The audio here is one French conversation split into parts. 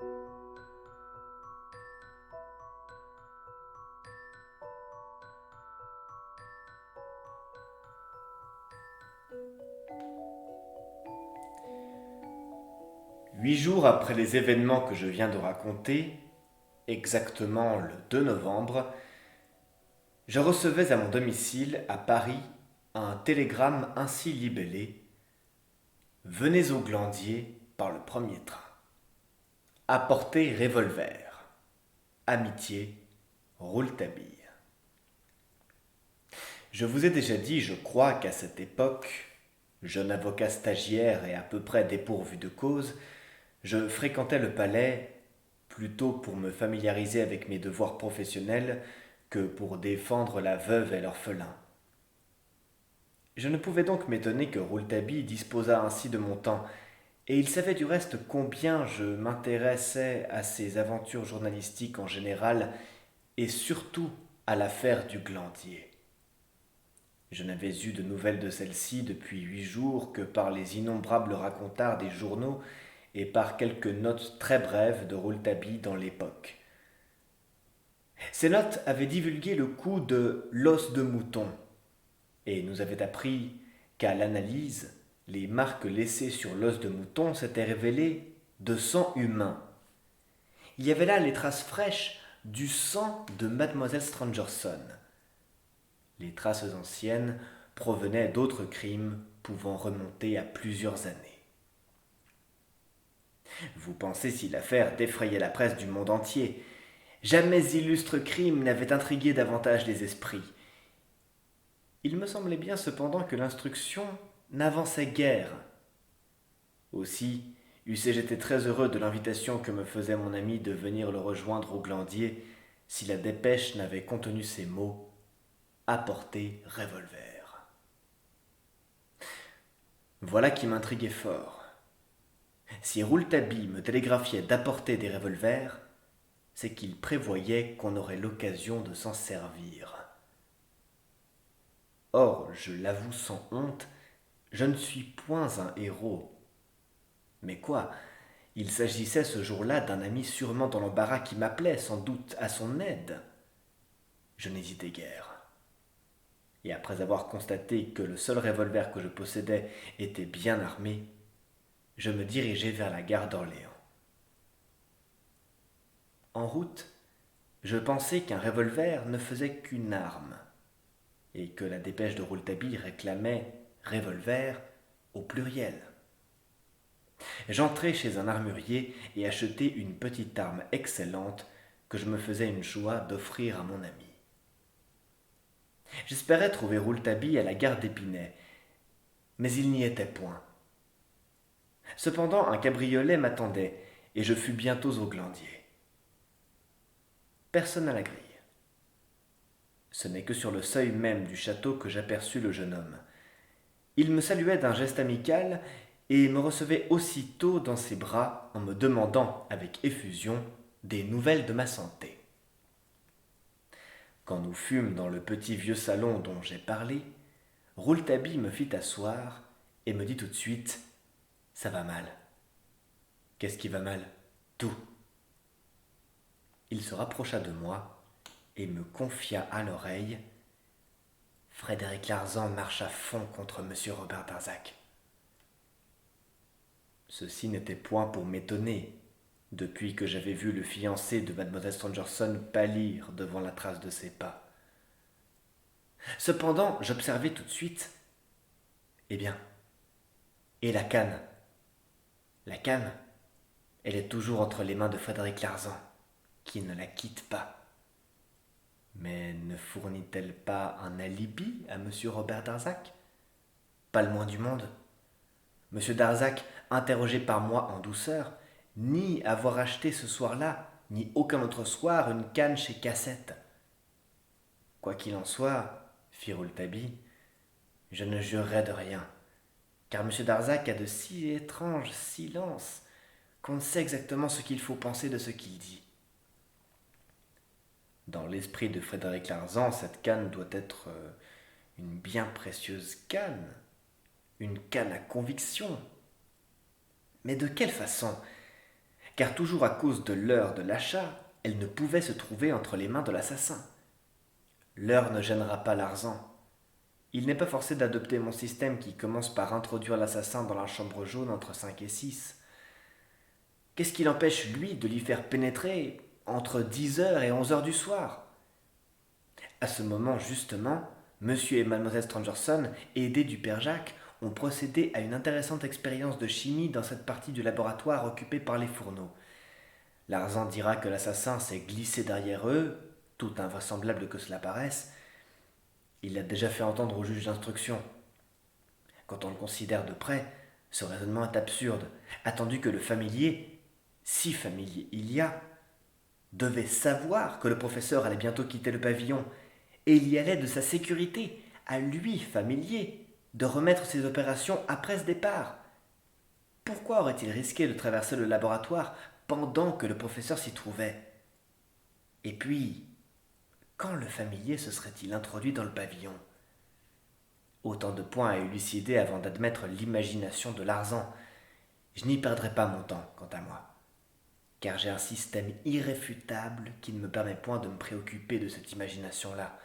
8 jours après les événements que je viens de raconter, exactement le 2 novembre, je recevais à mon domicile à Paris un télégramme ainsi libellé: Venez au Glandier par le premier train. Apportez revolver. Amitié, Rouletabille. Je vous ai déjà dit, je crois, qu'à cette époque, jeune avocat stagiaire et à peu près dépourvu de cause, je fréquentais le palais plutôt pour me familiariser avec mes devoirs professionnels que pour défendre la veuve et l'orphelin. Je ne pouvais donc m'étonner que Rouletabille disposât ainsi de mon temps, et il savait du reste combien je m'intéressais à ses aventures journalistiques en général, et surtout à l'affaire du Glandier. Je n'avais eu de nouvelles de celle-ci depuis 8 jours que par les innombrables racontards des journaux et par quelques notes très brèves de Rouletabille dans l'Époque. Ces notes avaient divulgué le coup de l'os de mouton et nous avaient appris qu'à l'analyse, les marques laissées sur l'os de mouton s'étaient révélées de sang humain. Il y avait là les traces fraîches du sang de mademoiselle Stangerson. Les traces anciennes provenaient d'autres crimes pouvant remonter à plusieurs années. Vous pensez si l'affaire défrayait la presse du monde entier. Jamais illustre crime n'avait intrigué davantage les esprits. Il me semblait bien cependant que l'instruction n'avançait guère. Aussi, eussé-je été très heureux de l'invitation que me faisait mon ami de venir le rejoindre au Glandier si la dépêche n'avait contenu ces mots: apporter revolver. Voilà qui m'intriguait fort. Si Rouletabille me télégraphiait d'apporter des revolvers, c'est qu'il prévoyait qu'on aurait l'occasion de s'en servir. Or, je l'avoue sans honte, je ne suis point un héros. Mais quoi, il s'agissait ce jour-là d'un ami sûrement dans l'embarras qui m'appelait sans doute à son aide. Je n'hésitai guère. Et après avoir constaté que le seul revolver que je possédais était bien armé, je me dirigeai vers la gare d'Orléans. En route, je pensai qu'un revolver ne faisait qu'une arme, et que la dépêche de Rouletabille réclamait revolver au pluriel. J'entrai chez un armurier et achetai une petite arme excellente que je me faisais une joie d'offrir à mon ami. J'espérais trouver Rouletabille à la gare d'Épinay, mais il n'y était point. Cependant, un cabriolet m'attendait, et je fus bientôt au Glandier. Personne à la grille. Ce n'est que sur le seuil même du château que j'aperçus le jeune homme. Il me saluait d'un geste amical et me recevait aussitôt dans ses bras en me demandant avec effusion des nouvelles de ma santé. Quand nous fûmes dans le petit vieux salon dont j'ai parlé, Rouletabille me fit asseoir et me dit tout de suite: ça va mal. Qu'est-ce qui va mal? Tout. Il se rapprocha de moi et me confia à l'oreille: Frédéric Larsan marche à fond contre M. Robert Darzac. Ceci n'était point pour m'étonner, depuis que j'avais vu le fiancé de mademoiselle Stangerson pâlir devant la trace de ses pas. Cependant, j'observai tout de suite: eh bien, et la canne? La canne, elle est toujours entre les mains de Frédéric Larsan, qui ne la quitte pas. Mais ne fournit-elle pas un alibi à M. Robert Darzac? Pas le moins du monde. M. Darzac, interrogé par moi en douceur, nie avoir acheté ce soir-là, ni aucun autre soir, une canne chez Cassette. Quoi qu'il en soit, fit Rouletabille, je ne jurerai de rien, car M. Darzac a de si étranges silences qu'on ne sait exactement ce qu'il faut penser de ce qu'il dit. Dans l'esprit de Frédéric Larsan, cette canne doit être une bien précieuse canne, une canne à conviction. Mais de quelle façon? car toujours à cause de l'heure de l'achat, elle ne pouvait se trouver entre les mains de l'assassin. L'heure ne gênera pas Larsan. Il n'est pas forcé d'adopter mon système qui commence par introduire l'assassin dans la chambre jaune entre 5 et 6. Qu'est-ce qui l'empêche, lui, de l'y faire pénétrer entre 10 heures et 11 heures du soir? À ce moment, justement, monsieur et mademoiselle Stangerson, aidés du père Jacques, ont procédé à une intéressante expérience de chimie dans cette partie du laboratoire occupée par les fourneaux. Larsan dira que l'assassin s'est glissé derrière eux, tout invraisemblable que cela paraisse. Il l'a déjà fait entendre au juge d'instruction. Quand on le considère de près, ce raisonnement est absurde, attendu que le familier, si familier il y a, devait savoir que le professeur allait bientôt quitter le pavillon, et il y allait de sa sécurité, à lui, familier, de remettre ses opérations après ce départ. Pourquoi aurait-il risqué de traverser le laboratoire pendant que le professeur s'y trouvait? Et puis, quand le familier se serait-il introduit dans le pavillon? Autant de points à élucider avant d'admettre l'imagination de Larsan. Je n'y perdrai pas mon temps, quant à moi, car j'ai un système irréfutable qui ne me permet point de me préoccuper de cette imagination-là.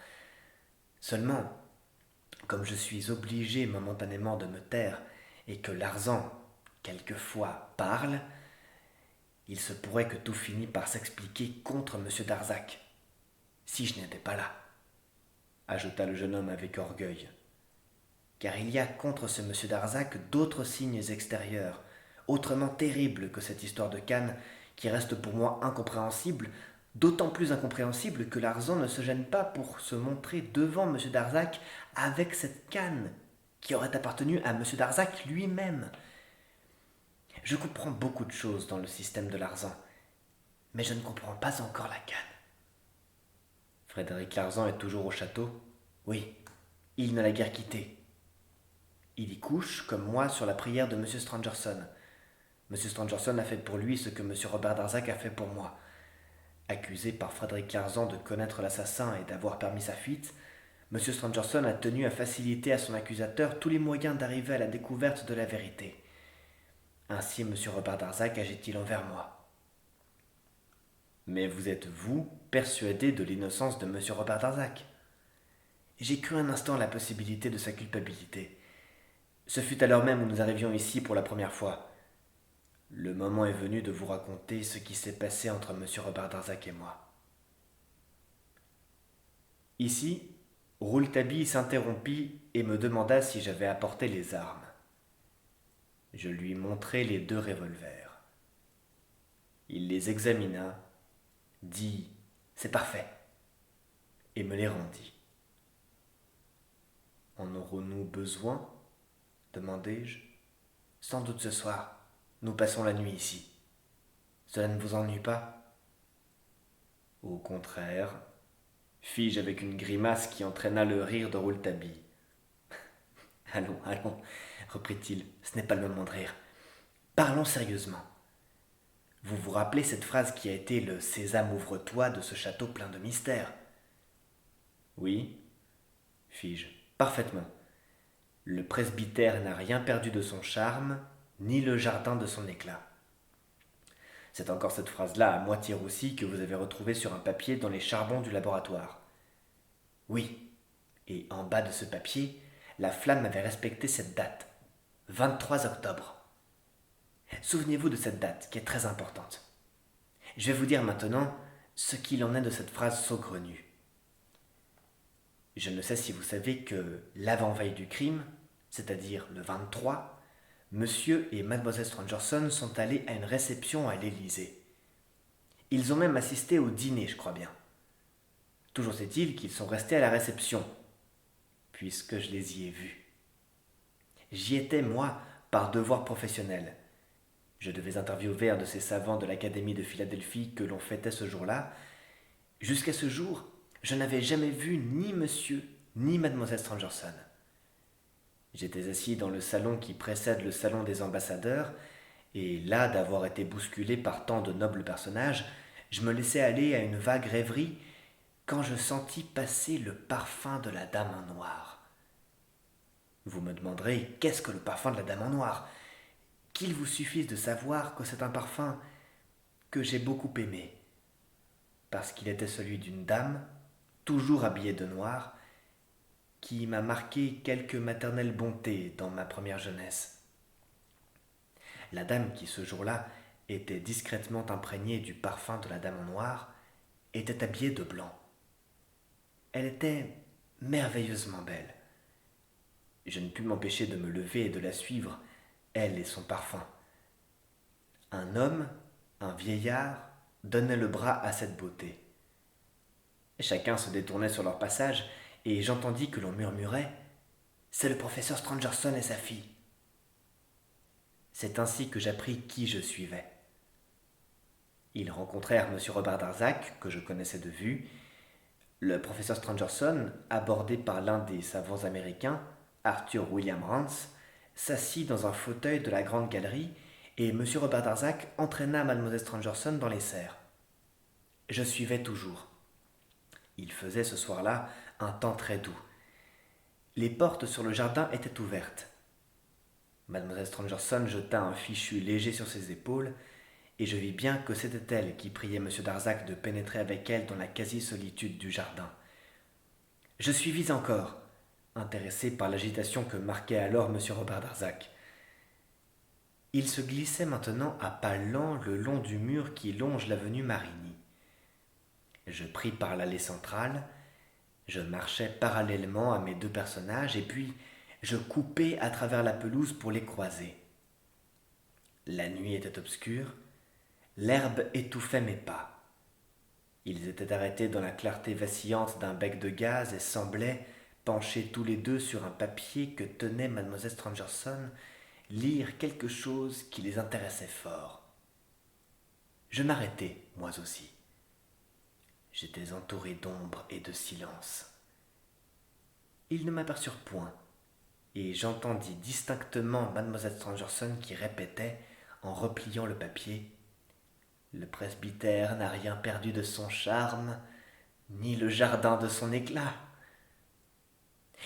Seulement, comme je suis obligé momentanément de me taire et que Larsan, quelquefois, parle, il se pourrait que tout finît par s'expliquer contre M. Darzac, si je n'étais pas là, ajouta le jeune homme avec orgueil. Car il y a contre ce M. Darzac d'autres signes extérieurs, autrement terribles que cette histoire de canne, qui reste pour moi incompréhensible, d'autant plus incompréhensible que Larsan ne se gêne pas pour se montrer devant M. Darzac avec cette canne, qui aurait appartenu à M. Darzac lui-même. Je comprends beaucoup de choses dans le système de Larsan, mais je ne comprends pas encore la canne. Frédéric Larsan est toujours au château? Oui, il ne l'a guère quitté. Il y couche, comme moi, sur la prière de M. Stangerson. M. Stangerson a fait pour lui ce que M. Robert Darzac a fait pour moi. Accusé par Frédéric Larsan de connaître l'assassin et d'avoir permis sa fuite, M. Stangerson a tenu à faciliter à son accusateur tous les moyens d'arriver à la découverte de la vérité. Ainsi M. Robert Darzac agit-il envers moi. Mais vous êtes, vous, persuadé de l'innocence de M. Robert Darzac? J'ai cru un instant à la possibilité de sa culpabilité. Ce fut à l'heure même où nous arrivions ici pour la première fois. Le moment est venu de vous raconter ce qui s'est passé entre M. Robert Darzac et moi. Ici, Rouletabille s'interrompit et me demanda si j'avais apporté les armes. Je lui montrai les 2 revolvers. Il les examina, dit « C'est parfait » et me les rendit. « En aurons-nous besoin ?» demandai-je. « Sans doute ce soir. Nous passons la nuit ici. Cela ne vous ennuie pas ?» Au contraire, fis-je avec une grimace qui entraîna le rire de Rouletabille. Allons, allons, reprit-il, ce n'est pas le moment de rire. Parlons sérieusement. Vous vous rappelez cette phrase qui a été le Sésame ouvre-toi de ce château plein de mystères? Oui, fis-je, parfaitement. Le presbytère n'a rien perdu de son charme, ni le jardin de son éclat. C'est encore cette phrase-là à moitié roussie que vous avez retrouvée sur un papier dans les charbons du laboratoire. Oui, et en bas de ce papier, la flamme avait respecté cette date, 23 octobre. Souvenez-vous de cette date qui est très importante. Je vais vous dire maintenant ce qu'il en est de cette phrase saugrenue. Je ne sais si vous savez que l'avant-veille du crime, c'est-à-dire le 23, Monsieur et Mademoiselle Stangerson sont allés à une réception à l'Élysée. Ils ont même assisté au dîner, je crois bien. Toujours est-il qu'ils sont restés à la réception, puisque je les y ai vus. J'y étais, moi, par devoir professionnel. Je devais interviewer un de ces savants de l'Académie de Philadelphie que l'on fêtait ce jour-là. Jusqu'à ce jour, je n'avais jamais vu ni monsieur ni mademoiselle Stangerson. J'étais assis dans le salon qui précède le salon des ambassadeurs, et là d'avoir été bousculé par tant de nobles personnages, je me laissais aller à une vague rêverie quand je sentis passer le parfum de la dame en noir. Vous me demanderez, qu'est-ce que le parfum de la dame en noir? Qu'il vous suffise de savoir que c'est un parfum que j'ai beaucoup aimé, parce qu'il était celui d'une dame, toujours habillée de noir, qui m'a marqué quelque maternelle bonté dans ma première jeunesse. La dame qui, ce jour-là, était discrètement imprégnée du parfum de la dame en noir, était habillée de blanc. Elle était merveilleusement belle. Je ne pus m'empêcher de me lever et de la suivre, elle et son parfum. Un homme, un vieillard, donnait le bras à cette beauté. Chacun se détournait sur leur passage, et j'entendis que l'on murmurait « C'est le professeur Stangerson et sa fille ». C'est ainsi que j'appris qui je suivais. Ils rencontrèrent M. Robert Darzac, que je connaissais de vue. Le professeur Stangerson, abordé par l'un des savants américains, Arthur William Rance, s'assit dans un fauteuil de la grande galerie et M. Robert Darzac entraîna Mlle Stangerson dans les serres. Je suivais toujours. Il faisait ce soir-là un temps très doux. Les portes sur le jardin étaient ouvertes. Mlle Stangerson jeta un fichu léger sur ses épaules, et je vis bien que c'était elle qui priait M. Darzac de pénétrer avec elle dans la quasi-solitude du jardin. Je suivis encore, intéressé par l'agitation que marquait alors M. Robert Darzac. Il se glissait maintenant à pas lents le long du mur qui longe l'avenue Marigny. Je pris par l'allée centrale, je marchais parallèlement à mes deux personnages, et puis je coupai à travers la pelouse pour les croiser. La nuit était obscure, l'herbe étouffait mes pas. Ils étaient arrêtés dans la clarté vacillante d'un bec de gaz et semblaient, penchés tous les deux sur un papier que tenait Mlle Stangerson, lire quelque chose qui les intéressait fort. Je m'arrêtai, moi aussi. J'étais entouré d'ombre et de silence. Ils ne m'aperçurent point, et j'entendis distinctement Mlle Stangerson qui répétait, en repliant le papier, « Le presbytère n'a rien perdu de son charme, ni le jardin de son éclat. »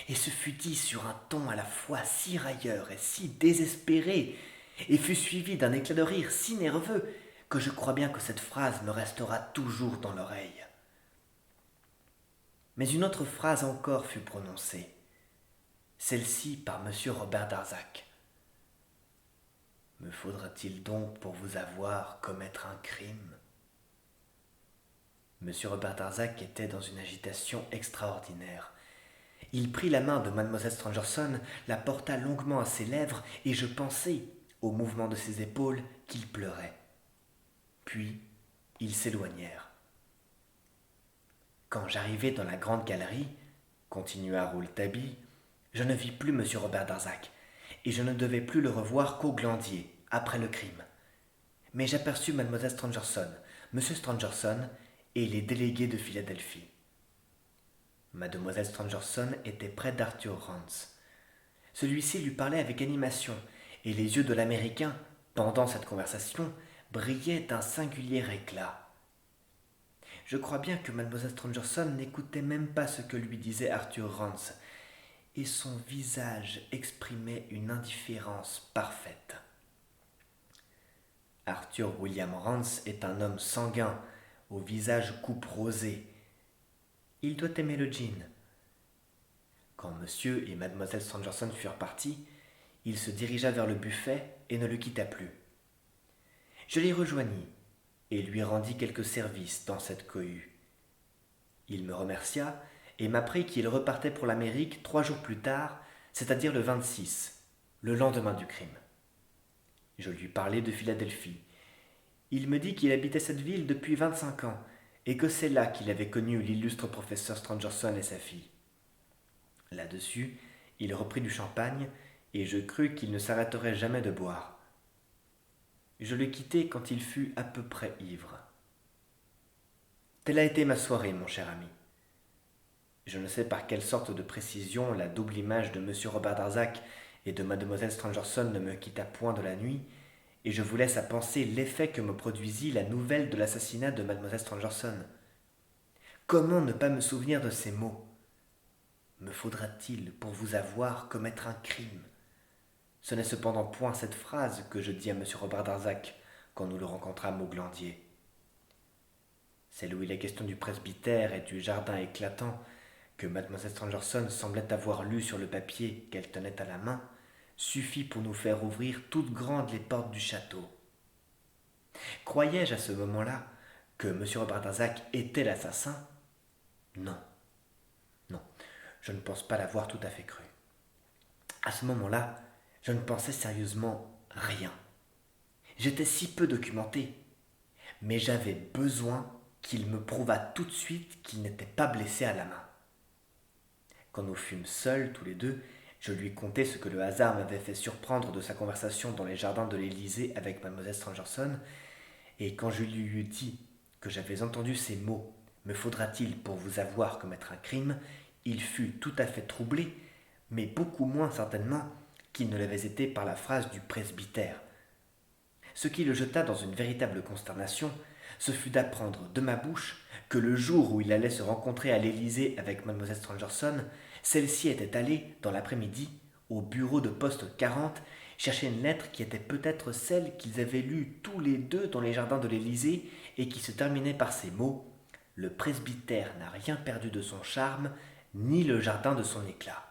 Et ce fut dit sur un ton à la fois si railleur et si désespéré, et fut suivi d'un éclat de rire si nerveux, que je crois bien que cette phrase me restera toujours dans l'oreille. Mais une autre phrase encore fut prononcée, celle-ci par M. Robert Darzac. « Me faudra-t-il donc pour vous avoir commettre un crime ?» M. Robert Darzac était dans une agitation extraordinaire. Il prit la main de Mlle Stangerson, la porta longuement à ses lèvres, et je pensai, au mouvement de ses épaules, qu'il pleurait. Puis, ils s'éloignèrent. Quand j'arrivai dans la grande galerie, continua Rouletabille, je ne vis plus M. Robert Darzac, et je ne devais plus le revoir qu'au Glandier, après le crime. Mais j'aperçus Mlle Stangerson, M. Stangerson et les délégués de Philadelphie. Mademoiselle Stangerson était près d'Arthur Rance. Celui-ci lui parlait avec animation, et les yeux de l'Américain, pendant cette conversation, brillaient d'un singulier éclat. Je crois bien que Mlle Stangerson n'écoutait même pas ce que lui disait Arthur Rance, et son visage exprimait une indifférence parfaite. Arthur William Rance est un homme sanguin, au visage coupe rosée. Il doit aimer le gin. Quand monsieur et mademoiselle Stangerson furent partis, il se dirigea vers le buffet et ne le quitta plus. Je l'y rejoignis et lui rendis quelques services dans cette cohue. Il me remercia et m'apprit qu'il repartait pour l'Amérique 3 jours plus tard, c'est-à-dire le 26, le lendemain du crime. Je lui parlai de Philadelphie. Il me dit qu'il habitait cette ville depuis 25 ans et que c'est là qu'il avait connu l'illustre professeur Stangerson et sa fille. Là-dessus, il reprit du champagne et je crus qu'il ne s'arrêterait jamais de boire. Je le quittai quand il fut à peu près ivre. Telle a été ma soirée, mon cher ami. Je ne sais par quelle sorte de précision la double image de M. Robert Darzac et de Mademoiselle Stangerson ne me quitta point de la nuit, et je vous laisse à penser l'effet que me produisit la nouvelle de l'assassinat de Mademoiselle Stangerson. Comment ne pas me souvenir de ces mots ? Me faudra-t-il, pour vous avoir, commettre un crime ? Ce n'est cependant point cette phrase que je dis à M. Robert Darzac quand nous le rencontrâmes au Glandier. celle où il est question du presbytère et du jardin éclatant que mademoiselle Stangerson semblait avoir lu sur le papier qu'elle tenait à la main, suffit pour nous faire ouvrir toutes grandes les portes du château. Croyais-je à ce moment-là que M. Robert Darzac était l'assassin? Non, non, je ne pense pas l'avoir tout à fait cru. À ce moment-là, je ne pensais sérieusement rien. J'étais si peu documenté, mais j'avais besoin qu'il me prouvât tout de suite qu'il n'était pas blessé à la main. Quand nous fûmes seuls, tous les deux, je lui contai ce que le hasard m'avait fait surprendre de sa conversation dans les jardins de l'Élysée avec mademoiselle Stangerson, et quand je lui eus dit que j'avais entendu ces mots « Me faudra-t-il pour vous avoir commettre un crime ?» il fut tout à fait troublé, mais beaucoup moins certainement qu'il ne l'avait été par la phrase du presbytère. Ce qui le jeta dans une véritable consternation, ce fut d'apprendre de ma bouche que le jour où il allait se rencontrer à l'Élysée avec mademoiselle Stangerson, celle-ci était allée, dans l'après-midi, au bureau de poste 40, chercher une lettre qui était peut-être celle qu'ils avaient lue tous les deux dans les jardins de l'Élysée et qui se terminait par ces mots « Le presbytère n'a rien perdu de son charme, ni le jardin de son éclat ».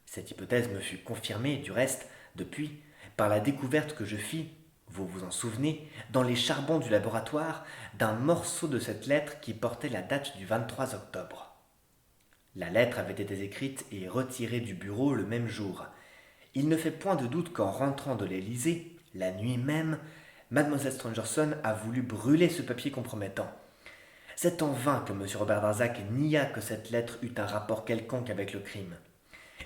Cette hypothèse me fut confirmée, du reste, depuis, par la découverte que je fis, vous vous en souvenez, dans les charbons du laboratoire, d'un morceau de cette lettre qui portait la date du 23 octobre. La lettre avait été écrite et retirée du bureau le même jour. Il ne fait point de doute qu'en rentrant de l'Élysée, la nuit même, mademoiselle Stangerson a voulu brûler ce papier compromettant. C'est en vain que M. Robert Darzac nia que cette lettre eût un rapport quelconque avec le crime.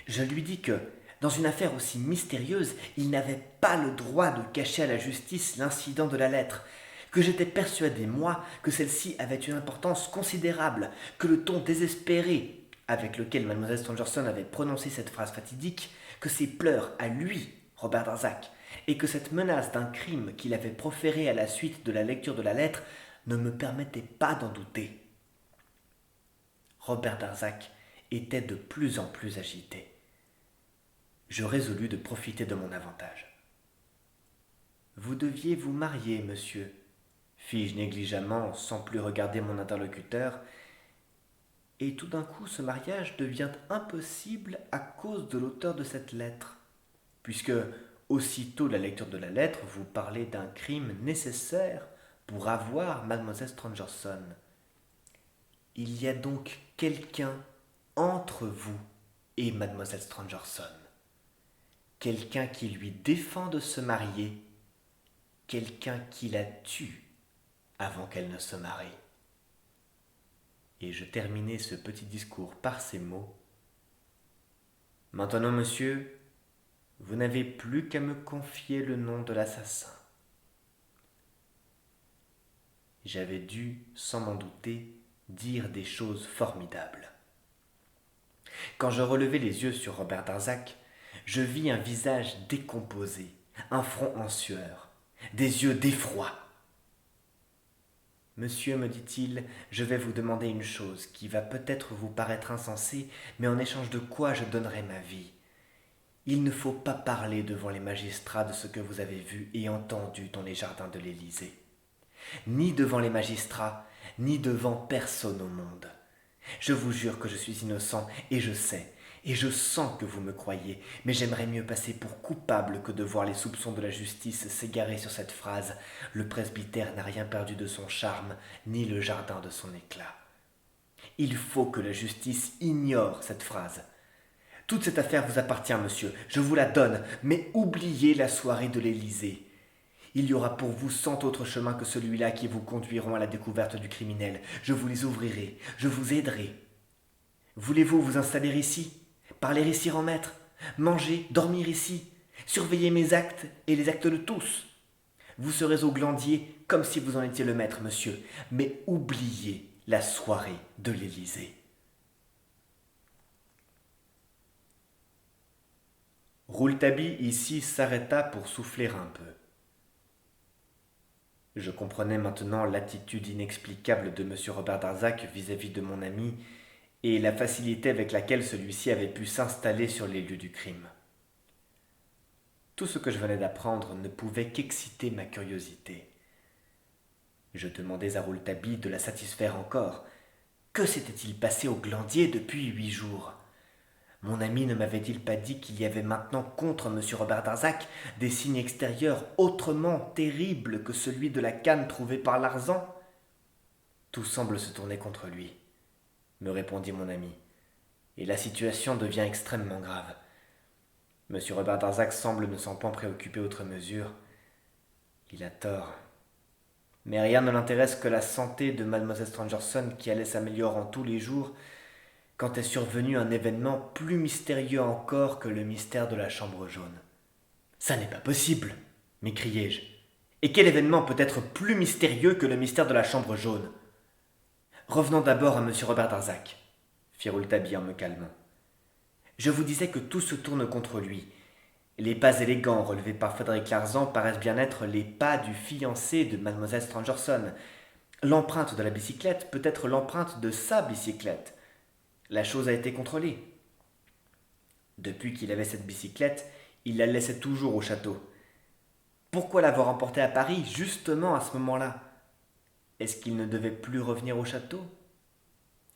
Je lui dis que, dans une affaire aussi mystérieuse, il n'avait pas le droit de cacher à la justice l'incident de la lettre, que j'étais persuadé, moi, que celle-ci avait une importance considérable, que le ton désespéré avec lequel mademoiselle Stangerson avait prononcé cette phrase fatidique, que ses pleurs à lui, Robert Darzac, et que cette menace d'un crime qu'il avait proféré à la suite de la lecture de la lettre ne me permettaient pas d'en douter. Robert Darzac était de plus en plus agité. Je résolus de profiter de mon avantage. « Vous deviez vous marier, monsieur, » fis-je négligemment, sans plus regarder mon interlocuteur, et tout d'un coup ce mariage devient impossible à cause de l'auteur de cette lettre, puisque, aussitôt la lecture de la lettre, vous parlez d'un crime nécessaire pour avoir mademoiselle Stangerson. Il y a donc quelqu'un entre vous et mademoiselle Stangerson. Quelqu'un qui lui défend de se marier, quelqu'un qui la tue avant qu'elle ne se marie. Et je terminai ce petit discours par ces mots. Maintenant, monsieur, vous n'avez plus qu'à me confier le nom de l'assassin. J'avais dû, sans m'en douter, dire des choses formidables. Quand je relevai les yeux sur Robert Darzac, je vis un visage décomposé, un front en sueur, des yeux d'effroi. « Monsieur, me dit-il, je vais vous demander une chose qui va peut-être vous paraître insensée, mais en échange de quoi je donnerai ma vie. Il ne faut pas parler devant les magistrats de ce que vous avez vu et entendu dans les jardins de l'Élysée. Ni devant les magistrats, ni devant personne au monde. Je vous jure que je suis innocent, et je sais, et je sens que vous me croyez, mais j'aimerais mieux passer pour coupable que de voir les soupçons de la justice s'égarer sur cette phrase « Le presbytère n'a rien perdu de son charme, ni le jardin de son éclat ». Il faut que la justice ignore cette phrase. Toute cette affaire vous appartient, monsieur, je vous la donne, mais oubliez la soirée de l'Élysée. Il y aura pour vous 100 autres chemins que celui-là qui vous conduiront à la découverte du criminel. Je vous les ouvrirai, je vous aiderai. Voulez-vous vous installer ici, parler ici en maître, manger, dormir ici, surveiller mes actes et les actes de tous? Vous serez au glandier comme si vous en étiez le maître, monsieur, mais oubliez la soirée de l'Élysée. Rouletabille ici s'arrêta pour souffler un peu. Je comprenais maintenant l'attitude inexplicable de M. Robert Darzac vis-à-vis de mon ami et la facilité avec laquelle celui-ci avait pu s'installer sur les lieux du crime. Tout ce que je venais d'apprendre ne pouvait qu'exciter ma curiosité. Je demandais à Rouletabille de la satisfaire encore. Que s'était-il passé au Glandier depuis 8 jours? Mon ami ne m'avait-il pas dit qu'il y avait maintenant contre M. Robert Darzac des signes extérieurs autrement terribles que celui de la canne trouvée par Larzan? Tout semble se tourner contre lui, me répondit mon ami, et la situation devient extrêmement grave. M. Robert Darzac semble ne s'en point préoccuper outre mesure. Il a tort. Mais rien ne l'intéresse que la santé de Mademoiselle Stangerson qui allait s'améliorant tous les jours quand est survenu un événement plus mystérieux encore que le mystère de la chambre jaune. Ça n'est pas possible, m'écriai-je. Et quel événement peut être plus mystérieux que le mystère de la chambre jaune? Revenons d'abord à M. Robert Darzac, fit Rouletabille en me calmant. Je vous disais que tout se tourne contre lui. Les pas élégants relevés par Frédéric Larzan paraissent bien être les pas du fiancé de Mademoiselle Stangerson. L'empreinte de la bicyclette peut être l'empreinte de sa bicyclette. La chose a été contrôlée. Depuis qu'il avait cette bicyclette, il la laissait toujours au château. Pourquoi l'avoir emportée à Paris justement à ce moment-là? Est-ce qu'il ne devait plus revenir au château?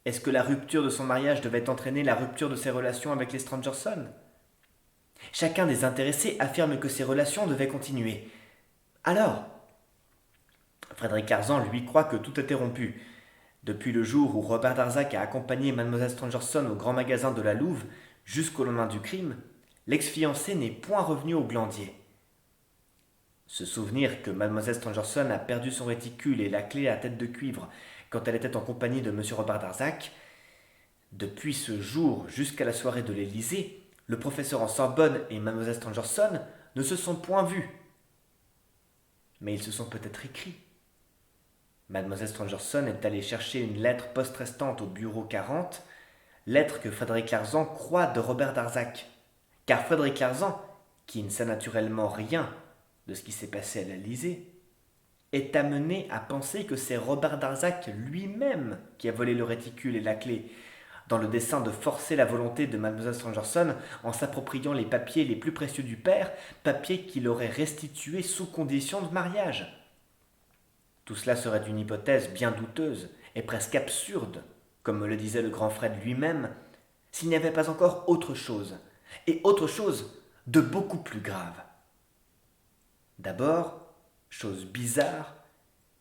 Est-ce que la rupture de son mariage devait entraîner la rupture de ses relations avec les Stangerson? Chacun des intéressés affirme que ces relations devaient continuer. Alors, Frédéric Larzan, lui, croit que tout était rompu. Depuis le jour où Robert Darzac a accompagné Mademoiselle Stangerson au grand magasin de la Louve jusqu'au lendemain du crime, l'ex-fiancé n'est point revenu au Glandier. Se souvenir que Mademoiselle Stangerson a perdu son réticule et la clé à tête de cuivre quand elle était en compagnie de M. Robert Darzac, depuis ce jour jusqu'à la soirée de l'Élysée, le professeur en Sorbonne et Mademoiselle Stangerson ne se sont point vus. Mais ils se sont peut-être écrits. Mademoiselle Stangerson est allée chercher une lettre post-restante au bureau 40, lettre que Frédéric Larzan croit de Robert Darzac. Car Frédéric Larzan, qui ne sait naturellement rien de ce qui s'est passé à l'Élysée, est amené à penser que c'est Robert Darzac lui-même qui a volé le réticule et la clé, dans le dessein de forcer la volonté de Mademoiselle Stangerson en s'appropriant les papiers les plus précieux du père, papiers qu'il aurait restitués sous condition de mariage. Tout cela serait une hypothèse bien douteuse et presque absurde, comme me le disait le grand Fred lui-même, s'il n'y avait pas encore autre chose, et autre chose de beaucoup plus grave. D'abord, chose bizarre,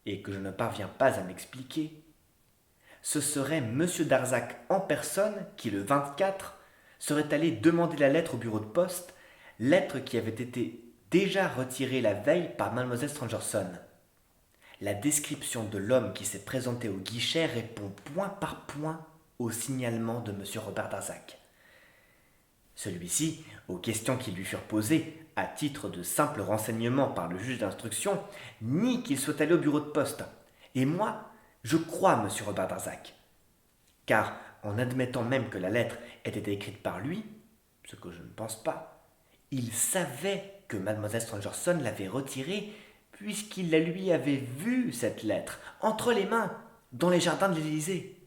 et que je ne parviens pas à m'expliquer, ce serait M. Darzac en personne qui, le 24, serait allé demander la lettre au bureau de poste, lettre qui avait été déjà retirée la veille par Mademoiselle Stangerson. La description de l'homme qui s'est présenté au guichet répond point par point au signalement de M. Robert Darzac. Celui-ci, aux questions qui lui furent posées à titre de simple renseignement par le juge d'instruction, nie qu'il soit allé au bureau de poste. Et moi, je crois M. Robert Darzac. Car, en admettant même que la lettre ait été écrite par lui, ce que je ne pense pas, il savait que Mademoiselle Stangerson l'avait retirée puisqu'il la lui avait vue, cette lettre, entre les mains, dans les jardins de l'Élysée.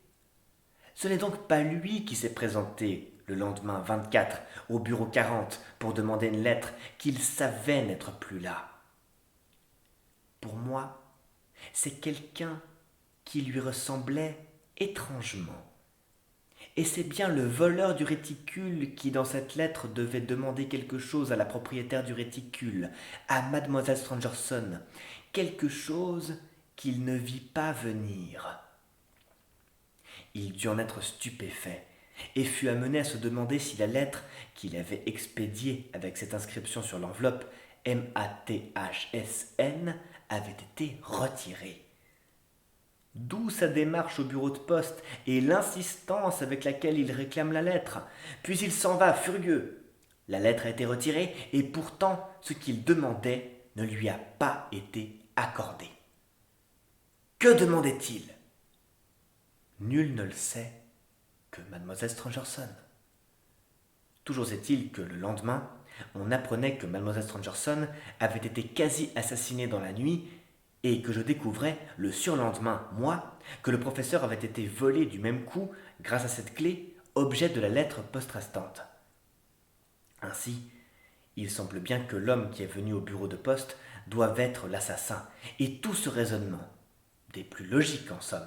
Ce n'est donc pas lui qui s'est présenté le lendemain 24 au bureau 40 pour demander une lettre qu'il savait n'être plus là. Pour moi, c'est quelqu'un qui lui ressemblait étrangement. Et c'est bien le voleur du réticule qui, dans cette lettre, devait demander quelque chose à la propriétaire du réticule, à Mademoiselle Stangerson, quelque chose qu'il ne vit pas venir. Il dut en être stupéfait, et fut amené à se demander si la lettre qu'il avait expédiée avec cette inscription sur l'enveloppe MATHSN avait été retirée. D'où sa démarche au bureau de poste et l'insistance avec laquelle il réclame la lettre. Puis il s'en va furieux. La lettre a été retirée et pourtant ce qu'il demandait ne lui a pas été accordé. Que demandait-il? Nul ne le sait que Mademoiselle Stangerson. Toujours est-il que le lendemain, on apprenait que Mademoiselle Stangerson avait été quasi assassinée dans la nuit et que je découvrais le surlendemain, moi, que le professeur avait été volé du même coup, grâce à cette clé, objet de la lettre post-restante. Ainsi, il semble bien que l'homme qui est venu au bureau de poste doive être l'assassin, et tout ce raisonnement, des plus logiques en somme.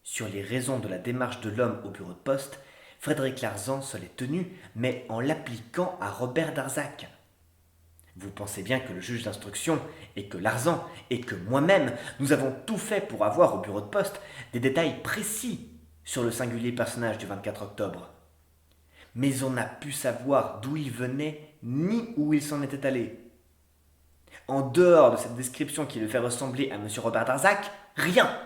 Sur les raisons de la démarche de l'homme au bureau de poste, Frédéric Larsan se l'est tenu, mais en l'appliquant à Robert Darzac. Vous pensez bien que le juge d'instruction, et que Larsan, et que moi-même, nous avons tout fait pour avoir au bureau de poste des détails précis sur le singulier personnage du 24 octobre. Mais on n'a pu savoir d'où il venait, ni où il s'en était allé. En dehors de cette description qui le fait ressembler à M. Robert Darzac, rien.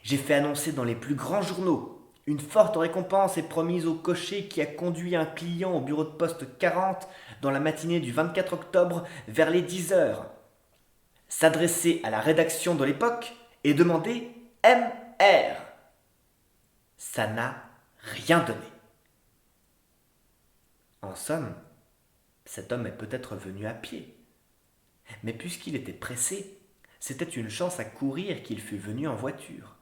J'ai fait annoncer dans les plus grands journaux. Une forte récompense est promise au cocher qui a conduit un client au bureau de poste 40 dans la matinée du 24 octobre vers les 10 heures. S'adresser à la rédaction de l'époque et demander MR. Ça n'a rien donné. En somme, cet homme est peut-être venu à pied. Mais puisqu'il était pressé, c'était une chance à courir qu'il fût venu en voiture.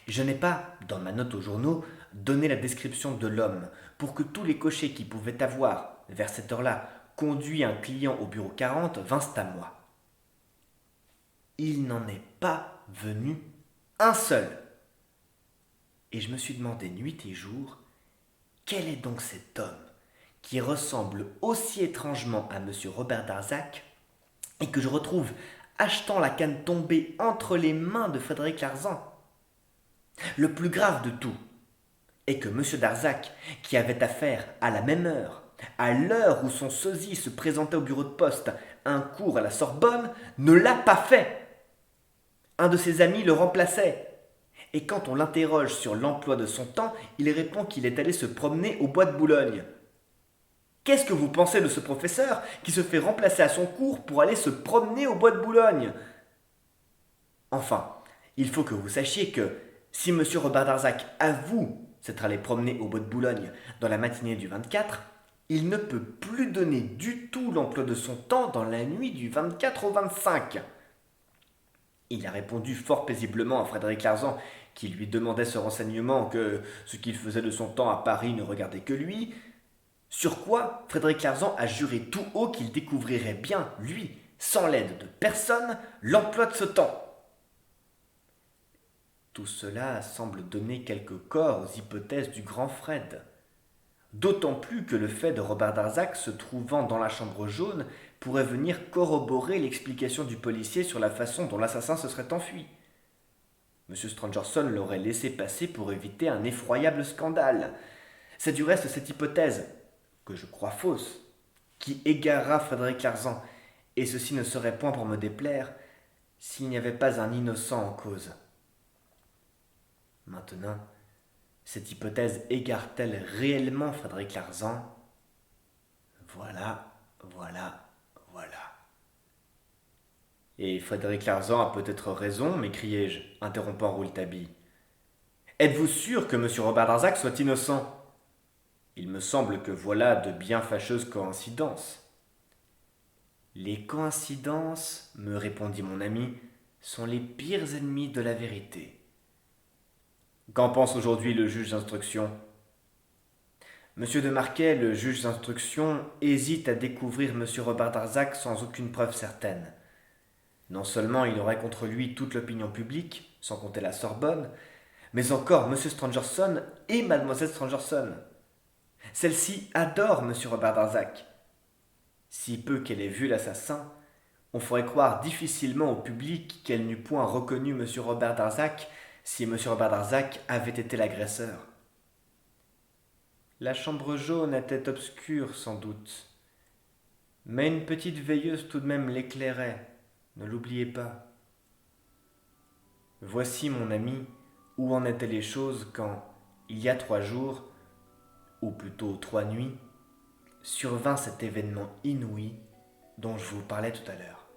Je n'ai pas, dans ma note aux journaux, donné la description de l'homme pour que tous les cochers qui pouvaient avoir, vers cette heure-là, conduit un client au bureau 40 vinssent à moi. Il n'en est pas venu un seul. Et je me suis demandé nuit et jour, quel est donc cet homme qui ressemble aussi étrangement à M. Robert Darzac et que je retrouve achetant la canne tombée entre les mains de Frédéric Larsan. Le plus grave de tout est que M. Darzac, qui avait affaire à la même heure, à l'heure où son sosie se présentait au bureau de poste, un cours à la Sorbonne, ne l'a pas fait. Un de ses amis le remplaçait. Et quand on l'interroge sur l'emploi de son temps, il répond qu'il est allé se promener au bois de Boulogne. Qu'est-ce que vous pensez de ce professeur qui se fait remplacer à son cours pour aller se promener au bois de Boulogne? Enfin, il faut que vous sachiez que si M. Robert Darzac avoue s'être allé promener au bois de Boulogne dans la matinée du 24, il ne peut plus donner du tout l'emploi de son temps dans la nuit du 24 au 25. Il a répondu fort paisiblement à Frédéric Larsan, qui lui demandait ce renseignement que ce qu'il faisait de son temps à Paris ne regardait que lui. Sur quoi Frédéric Larsan a juré tout haut qu'il découvrirait bien, lui, sans l'aide de personne, l'emploi de ce temps. Tout cela semble donner quelque corps aux hypothèses du grand Fred. D'autant plus que le fait de Robert Darzac se trouvant dans la chambre jaune pourrait venir corroborer l'explication du policier sur la façon dont l'assassin se serait enfui. M. Stangerson l'aurait laissé passer pour éviter un effroyable scandale. C'est du reste cette hypothèse, que je crois fausse, qui égara Frédéric Larsan, et ceci ne serait point pour me déplaire s'il n'y avait pas un innocent en cause. Maintenant, cette hypothèse égare-t-elle réellement Frédéric Larsan? Voilà. Et Frédéric Larsan a peut-être raison, m'écriai-je, interrompant Rouletabille. Êtes-vous sûr que M. Robert Darzac soit innocent? Il me semble que voilà de bien fâcheuses coïncidences. Les coïncidences, me répondit mon ami, sont les pires ennemis de la vérité. Qu'en pense aujourd'hui le juge d'instruction? Monsieur de Marquet, le juge d'instruction, hésite à découvrir M. Robert Darzac sans aucune preuve certaine. Non seulement il aurait contre lui toute l'opinion publique, sans compter la Sorbonne, mais encore M. Stangerson et Mademoiselle Stangerson. Celle-ci adore M. Robert Darzac. Si peu qu'elle ait vu l'assassin, on ferait croire difficilement au public qu'elle n'eût point reconnu M. Robert Darzac si M. Robert Darzac avait été l'agresseur. La chambre jaune était obscure sans doute, mais une petite veilleuse tout de même l'éclairait, ne l'oubliez pas. Voici, mon ami, où en étaient les choses quand, il y a 3 jours, ou plutôt 3 nuits, survint cet événement inouï dont je vous parlais tout à l'heure.